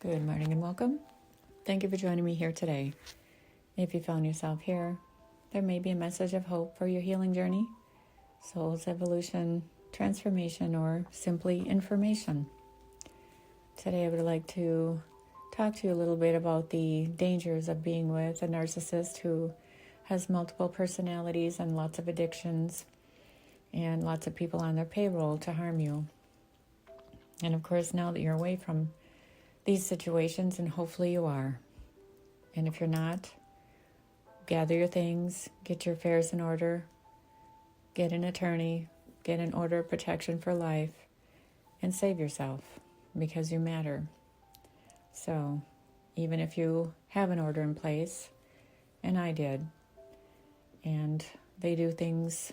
Good morning and welcome. Thank you for joining me here today. If you found yourself here, there may be a message of hope for your healing journey, soul's evolution, transformation, or simply information. Today I would like to talk to you a little bit about the dangers of being with a narcissist who has multiple personalities and lots of addictions and lots of people on their payroll to harm you. And of course, now that you're away from these situations, and hopefully you are, and if you're not, gather your things, get your affairs in order, get an attorney, get an order of protection for life, and save yourself, because you matter. So, even if you have an order in place, and I did, and they do things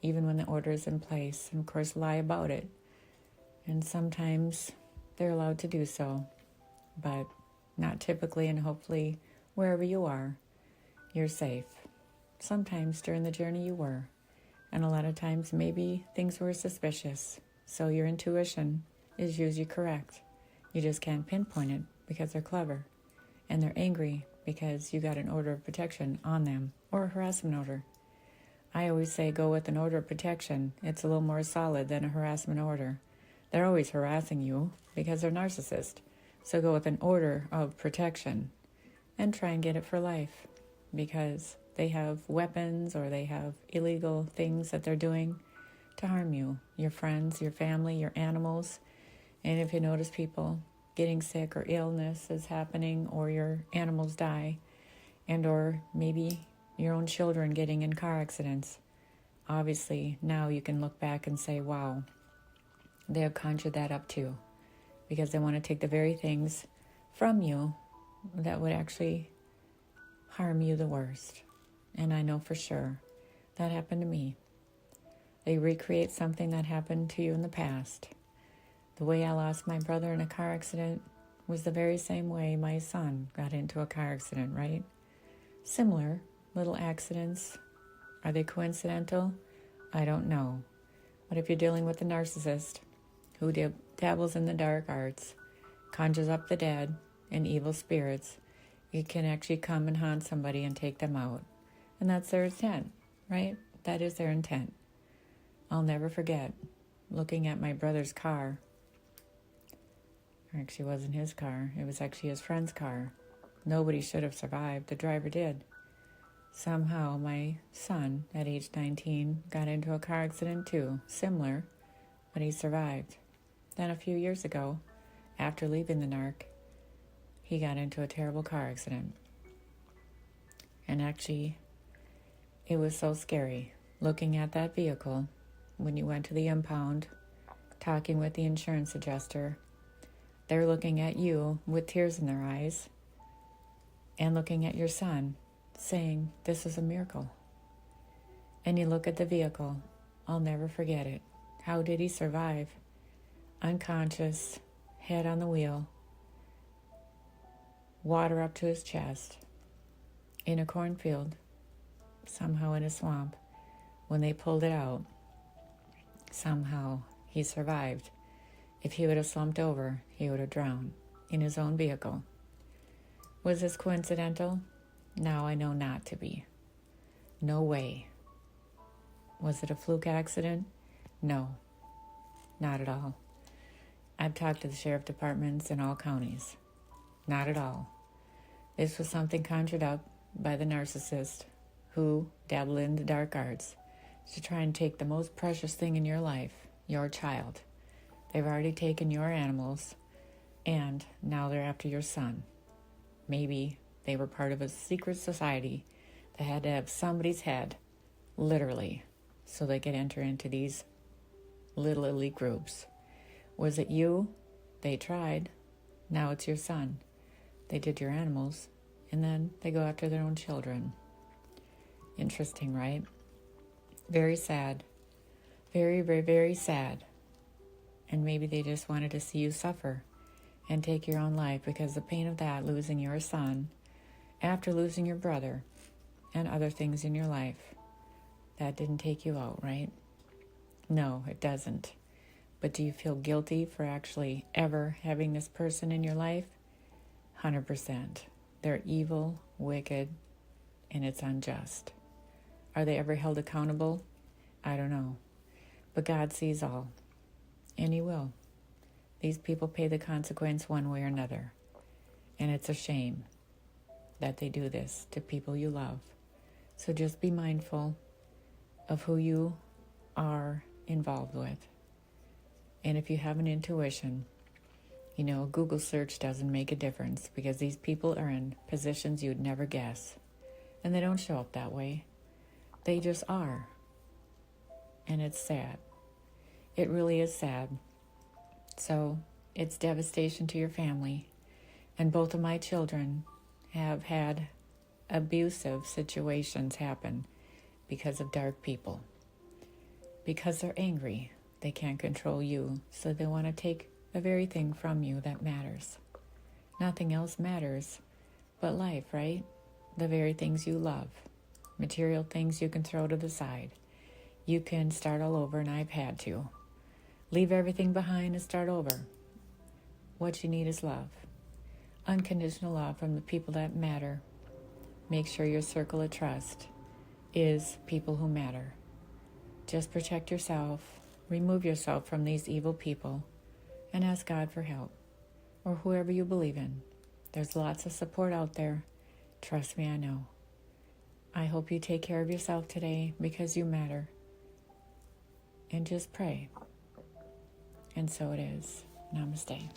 even when the order is in place, and of course lie about it, and sometimes they're allowed to do so, but not typically, and hopefully wherever you are, you're safe. Sometimes during the journey you were, and a lot of times maybe things were suspicious, so your intuition is usually correct. You just can't pinpoint it because they're clever, and they're angry because you got an order of protection on them, or a harassment order. I always say go with an order of protection. It's a little more solid than a harassment order. They're always harassing you because they're narcissists. So go with an order of protection and try and get it for life, because they have weapons or they have illegal things that they're doing to harm you, your friends, your family, your animals. And if you notice people getting sick or illness is happening, or your animals die, and or maybe your own children getting in car accidents, obviously now you can look back and say, wow, they have conjured that up too, because they want to take the very things from you that would actually harm you the worst. And I know for sure that happened to me. They recreate something that happened to you in the past. The way I lost my brother in a car accident was the very same way my son got into a car accident, right? Similar little accidents. Are they coincidental? I don't know. But if you're dealing with a narcissist who dabbles in the dark arts, conjures up the dead and evil spirits, it can actually come and haunt somebody and take them out. And that's their intent, right? That is their intent. I'll never forget looking at my brother's car. Actually, it wasn't his car. It was actually his friend's car. Nobody should have survived. The driver did. Somehow, my son, at age 19, got into a car accident too. Similar, but he survived. Then a few years ago, after leaving the NARC, he got into a terrible car accident. And actually, it was so scary looking at that vehicle when you went to the impound, talking with the insurance adjuster. They're looking at you with tears in their eyes and looking at your son, saying, this is a miracle. And you look at the vehicle. I'll never forget it. How did he survive? Unconscious, head on the wheel, water up to his chest, in a cornfield, somehow in a swamp. When they pulled it out, somehow he survived. If he would have slumped over, he would have drowned in his own vehicle. Was this coincidental? Now I know not to be. No way. Was it a fluke accident? No, not at all. I've talked to the sheriff departments in all counties. Not at all. This was something conjured up by the narcissist who dabble in the dark arts to try and take the most precious thing in your life, your child. They've already taken your animals, and now they're after your son. Maybe they were part of a secret society that had to have somebody's head, literally, so they could enter into these little elite groups. Was it you? They tried. Now it's your son. They did your animals, and then they go after their own children. Interesting, right? Very sad. Very, very, very sad. And maybe they just wanted to see you suffer and take your own life, because the pain of that, losing your son, after losing your brother, and other things in your life, that didn't take you out, right? No, it doesn't. But do you feel guilty for actually ever having this person in your life? 100%. They're evil, wicked, and it's unjust. Are they ever held accountable? I don't know. But God sees all, and He will. These people pay the consequence one way or another. And it's a shame that they do this to people you love. So just be mindful of who you are involved with. And if you have an intuition, Google search doesn't make a difference, because these people are in positions you'd never guess. And they don't show up that way. They just are. And it's sad. It really is sad. So it's devastation to your family. And both of my children have had abusive situations happen because of dark people. Because they're angry. They can't control you. So they want to take the very thing from you that matters. Nothing else matters but life, right? The very things you love. Material things you can throw to the side. You can start all over, and I've had to. Leave everything behind and start over. What you need is love. Unconditional love from the people that matter. Make sure your circle of trust is people who matter. Just protect yourself. Remove yourself from these evil people and ask God for help, or whoever you believe in. There's lots of support out there. Trust me, I know. I hope you take care of yourself today, because you matter. And just pray. And so it is. Namaste.